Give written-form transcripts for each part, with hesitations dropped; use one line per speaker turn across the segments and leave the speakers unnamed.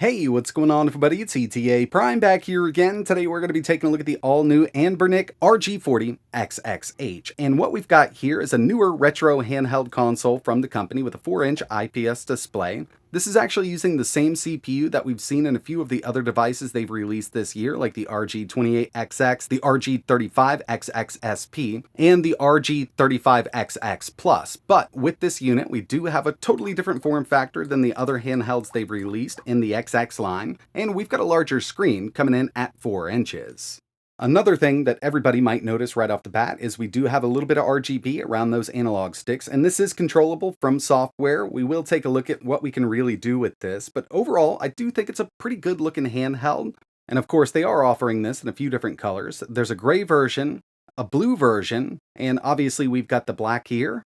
Hey, what's going on everybody? It's ETAPRIME back here again. Today we're going to be taking a look at the all-new Anbernic RG40XX H. And what we've got here is a newer retro handheld console from the company with a 4-inch IPS display. This is actually using the same CPU that we've seen in a few of the other devices they've released this year, like the RG28XX, the RG35XX SP, and the RG35XX Plus. But with this unit, we do have a totally different form factor than the other handhelds they've released in the XX line, and we've got a larger screen coming in at 4 inches. Another thing that everybody might notice right off the bat is we do have a little bit of RGB around those analog sticks, and this is controllable from software. We will take a look at what we can really do with this, but overall, I do think it's a pretty good looking handheld. And of course, they are offering this in a few different colors. There's a gray version, a blue version, and obviously we've got the black here.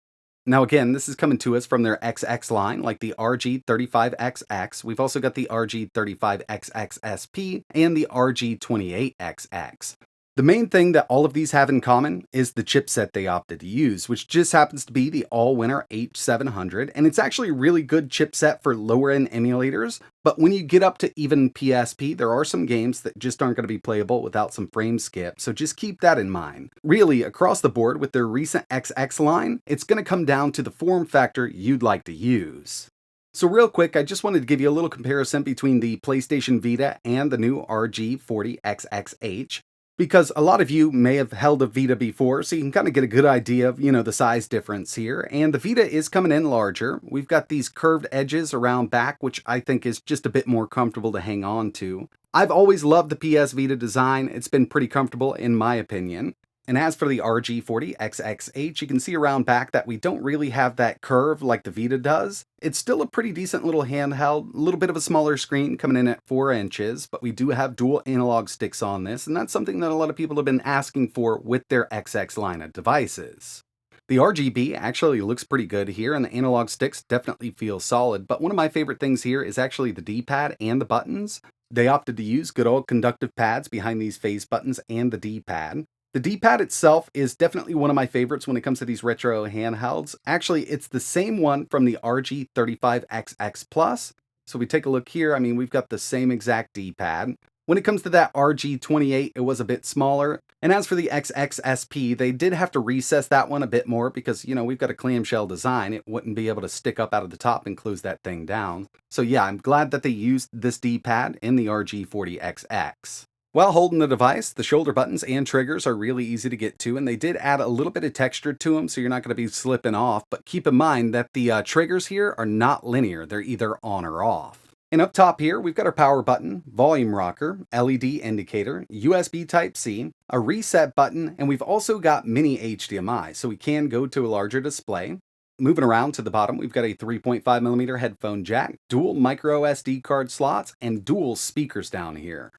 Now again, this is coming to us from their XX line, like the RG35XX. We've also got the RG35XX SP and the RG28XX. The main thing that all of these have in common is the chipset they opted to use, which just happens to be the all-winner H700, and it's actually a really good chipset for lower-end emulators, but when you get up to even PSP, there are some games that just aren't going to be playable without some frame skip, so just keep that in mind. Really, across the board with their recent XX line, it's going to come down to the form factor you'd like to use. So real quick, I just wanted to give you a little comparison between the PlayStation Vita and the new RG40XX H. Because a lot of you may have held a Vita before, so you can kind of get a good idea of, the size difference here. And the Vita is coming in larger. We've got these curved edges around back, which I think is just a bit more comfortable to hang on to. I've always loved the PS Vita design. It's been pretty comfortable in my opinion. And as for the RG40XX H, you can see around back that we don't really have that curve like the Vita does. It's still a pretty decent little handheld, a little bit of a smaller screen coming in at 4 inches, but we do have dual analog sticks on this, and that's something that a lot of people have been asking for with their XX line of devices. The RGB actually looks pretty good here, and the analog sticks definitely feel solid, but one of my favorite things here is actually the D-pad and the buttons. They opted to use good old conductive pads behind these face buttons and the D-pad. The D-pad itself is definitely one of my favorites when it comes to these retro handhelds. Actually, it's the same one from the RG35XX Plus. So we take a look here, we've got the same exact D-pad. When it comes to that RG28, it was a bit smaller. And as for the XXSP, they did have to recess that one a bit more because, we've got a clamshell design. It wouldn't be able to stick up out of the top and close that thing down. So yeah, I'm glad that they used this D-pad in the RG40XX. While holding the device, the shoulder buttons and triggers are really easy to get to, and they did add a little bit of texture to them, so you're not going to be slipping off, but keep in mind that the triggers here are not linear. They're either on or off. And up top here, we've got our power button, volume rocker, LED indicator, USB Type-C, a reset button, and we've also got mini HDMI, so we can go to a larger display. Moving around to the bottom, we've got a 3.5mm headphone jack, dual micro SD card slots, and dual speakers down here.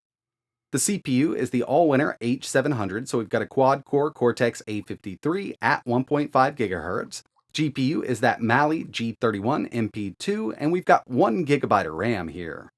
The CPU is the all-winner H700, so we've got a quad-core Cortex A53 at 1.5 GHz. GPU is that Mali G31 MP2, and we've got 1 GB of RAM here.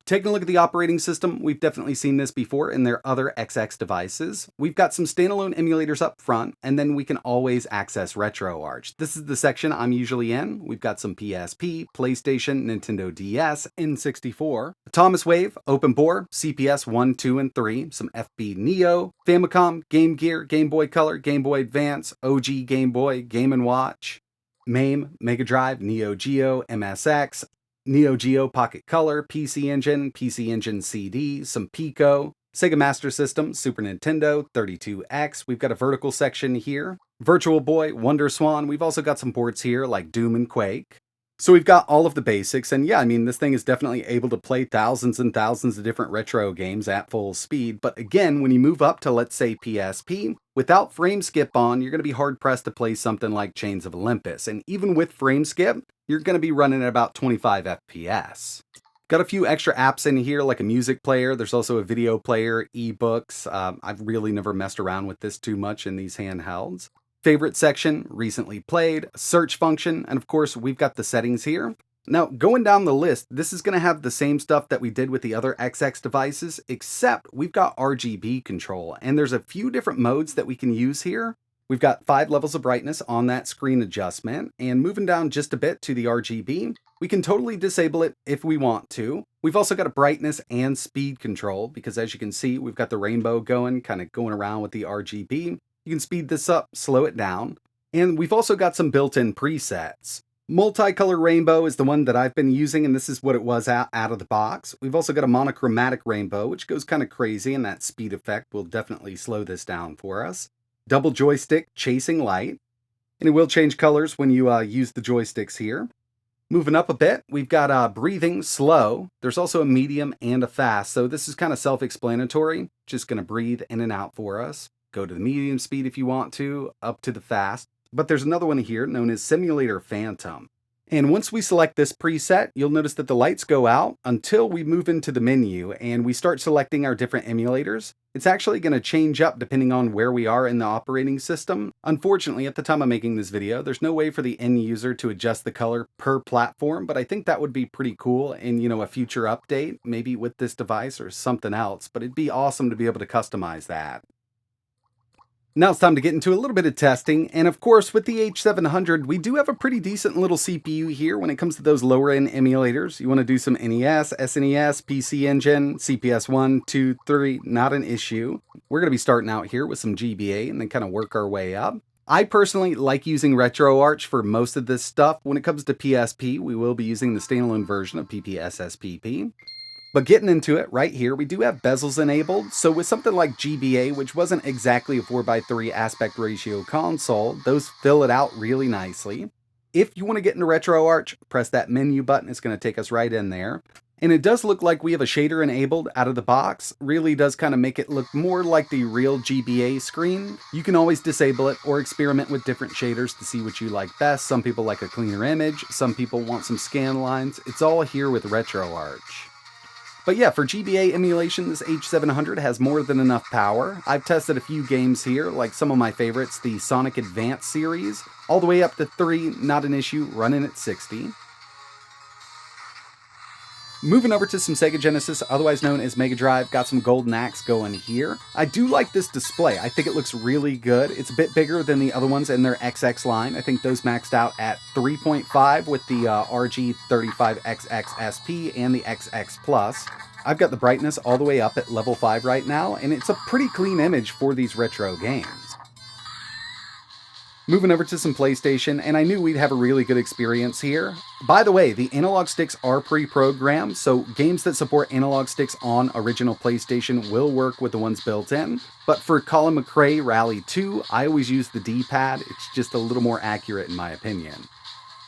Taking a look at the operating system, we've definitely seen this before in their other XX devices. We've got some standalone emulators up front, and then we can always access RetroArch. This is the section I'm usually in. We've got some PSP, PlayStation, Nintendo DS, N64, Thomas Wave, Open Bore, CPS 1, 2, and 3, some FB Neo, Famicom, Game Gear, Game Boy Color, Game Boy Advance, OG Game Boy, Game & Watch, MAME, Mega Drive, Neo Geo, MSX, Neo Geo Pocket Color, PC Engine CD, some Pico, Sega Master System, Super Nintendo, 32X. We've got a vertical section here. Virtual Boy, Wonder Swan. We've also got some ports here like Doom and Quake. So we've got all of the basics, and yeah, this thing is definitely able to play thousands and thousands of different retro games at full speed. But again, when you move up to, let's say, PSP, without frame skip on, you're going to be hard-pressed to play something like Chains of Olympus. And even with frame skip, you're going to be running at about 25 FPS. Got a few extra apps in here, like a music player. There's also a video player, ebooks. I've really never messed around with this too much in these handhelds. Favorite section, recently played, search function, and of course we've got the settings here. Now going down the list, this is going to have the same stuff that we did with the other XX devices, except we've got RGB control, and there's a few different modes that we can use here. We've got 5 levels of brightness on that screen adjustment, and moving down just a bit to the RGB, we can totally disable it if we want to. We've also got a brightness and speed control, because as you can see, we've got the rainbow going, kind of going around with the RGB. You can speed this up, slow it down, and we've also got some built-in presets. Multicolor rainbow is the one that I've been using, and this is what it was out of the box. We've also got a monochromatic rainbow, which goes kind of crazy, and that speed effect will definitely slow this down for us. Double joystick chasing light, and it will change colors when you use the joysticks here. Moving up a bit, we've got breathing slow. There's also a medium and a fast, so this is kind of self-explanatory. Just going to breathe in and out for us. Go to the medium speed if you want to, up to the fast. But there's another one here known as Simulator Phantom. And once we select this preset, you'll notice that the lights go out until we move into the menu and we start selecting our different emulators. It's actually going to change up depending on where we are in the operating system. Unfortunately, at the time of making this video, there's no way for the end user to adjust the color per platform, but I think that would be pretty cool in, a future update, maybe with this device or something else, but it'd be awesome to be able to customize that. Now it's time to get into a little bit of testing, and of course with the H700 we do have a pretty decent little CPU here when it comes to those lower end emulators. You want to do some NES, SNES, PC Engine, CPS 1, 2, 3, not an issue. We're going to be starting out here with some GBA and then kind of work our way up. I personally like using RetroArch for most of this stuff. When it comes to PSP, we will be using the standalone version of PPSSPP. But getting into it right here, we do have bezels enabled, so with something like GBA, which wasn't exactly a 4:3 aspect ratio console, those fill it out really nicely. If you want to get into RetroArch, press that menu button, it's going to take us right in there. And it does look like we have a shader enabled out of the box, really does kind of make it look more like the real GBA screen. You can always disable it or experiment with different shaders to see what you like best. Some people like a cleaner image, some people want some scan lines. It's all here with RetroArch. But yeah, for GBA emulation, this H700 has more than enough power. I've tested a few games here, like some of my favorites, the Sonic Advance series, all the way up to 3, not an issue, running at 60. Moving over to some Sega Genesis, otherwise known as Mega Drive, got some Golden Axe going here. I do like this display. I think it looks really good. It's a bit bigger than the other ones in their XX line. I think those maxed out at 3.5 with the RG35XX SP and the XX Plus. I've got the brightness all the way up at level 5 right now, and it's a pretty clean image for these retro games. Moving over to some PlayStation, and I knew we'd have a really good experience here. By the way, the analog sticks are pre-programmed, so games that support analog sticks on original PlayStation will work with the ones built in. But for Colin McRae Rally 2, I always use the D-pad. It's just a little more accurate in my opinion.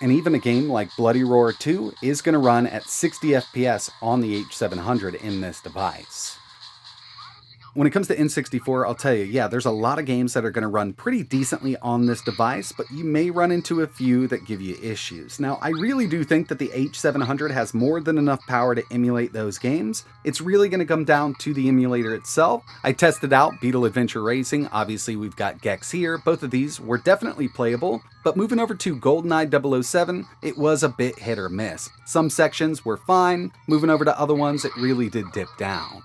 And even a game like Bloody Roar 2 is going to run at 60 FPS on the H700 in this device. When it comes to N64, I'll tell you, yeah, there's a lot of games that are going to run pretty decently on this device, but you may run into a few that give you issues. Now, I really do think that the H700 has more than enough power to emulate those games. It's really going to come down to the emulator itself. I tested out Beetle Adventure Racing. Obviously, we've got Gex here. Both of these were definitely playable, but moving over to GoldenEye 007, it was a bit hit or miss. Some sections were fine. Moving over to other ones, it really did dip down.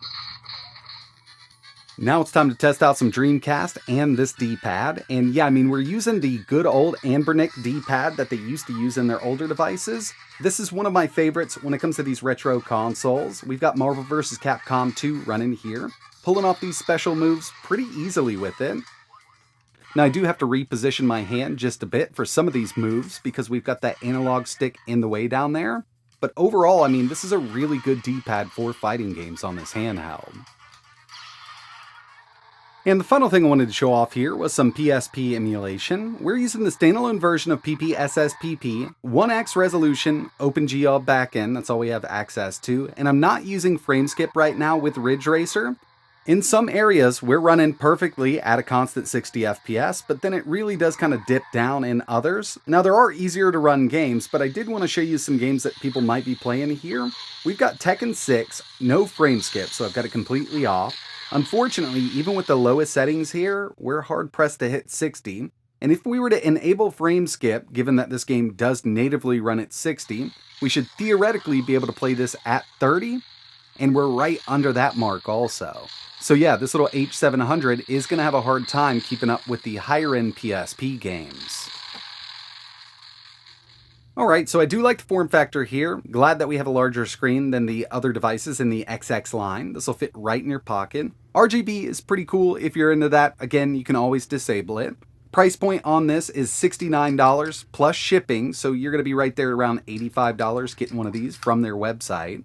Now it's time to test out some Dreamcast and this D-pad. And yeah, I mean, we're using the good old Anbernic D-pad that they used to use in their older devices. This is one of my favorites when it comes to these retro consoles. We've got Marvel vs. Capcom 2 running here, pulling off these special moves pretty easily with it. Now I do have to reposition my hand just a bit for some of these moves because we've got that analog stick in the way down there. But overall, I mean, this is a really good D-pad for fighting games on this handheld. And the final thing I wanted to show off here was some PSP emulation. We're using the standalone version of PPSSPP, 1x resolution, OpenGL backend, that's all we have access to, and I'm not using FrameSkip right now with Ridge Racer. In some areas, we're running perfectly at a constant 60 FPS, but then it really does kind of dip down in others. Now, there are easier to run games, but I did want to show you some games that people might be playing here. We've got Tekken 6, no FrameSkip, so I've got it completely off. Unfortunately, even with the lowest settings here, we're hard-pressed to hit 60. And if we were to enable FrameSkip, given that this game does natively run at 60, we should theoretically be able to play this at 30. and we're right under that mark also. So yeah, this little H700 is going to have a hard time keeping up with the higher end PSP games. Alright, so I do like the form factor here. Glad that we have a larger screen than the other devices in the XX line. This will fit right in your pocket. RGB is pretty cool if you're into that. Again, you can always disable it. Price point on this is $69 plus shipping, so you're going to be right there around $85 getting one of these from their website.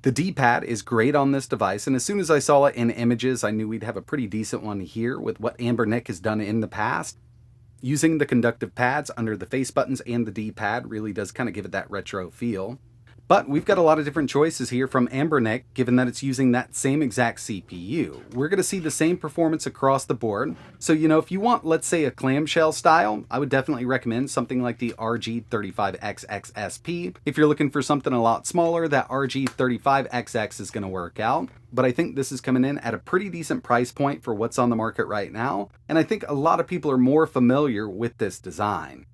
The D-pad is great on this device, and as soon as I saw it in images, I knew we'd have a pretty decent one here with what Anbernic has done in the past. Using the conductive pads under the face buttons and the D-pad really does kind of give it that retro feel. But we've got a lot of different choices here from Anbernic, given that it's using that same exact CPU. We're going to see the same performance across the board. So, if you want, let's say, a clamshell style, I would definitely recommend something like the RG35XX SP. If you're looking for something a lot smaller, that RG35XX is going to work out. But I think this is coming in at a pretty decent price point for what's on the market right now. And I think a lot of people are more familiar with this design.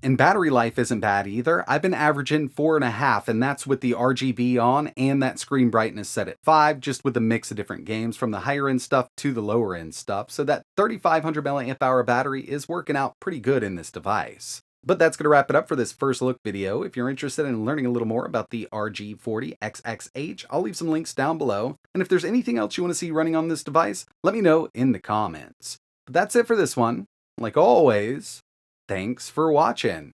And battery life isn't bad either. I've been averaging 4.5, and that's with the RGB on and that screen brightness set at 5, just with a mix of different games from the higher end stuff to the lower end stuff. So that 3500 mAh battery is working out pretty good in this device. But that's going to wrap it up for this first look video. If you're interested in learning a little more about the RG40XX H, I'll leave some links down below. And if there's anything else you want to see running on this device, let me know in the comments. But that's it for this one. Like always, thanks for watching.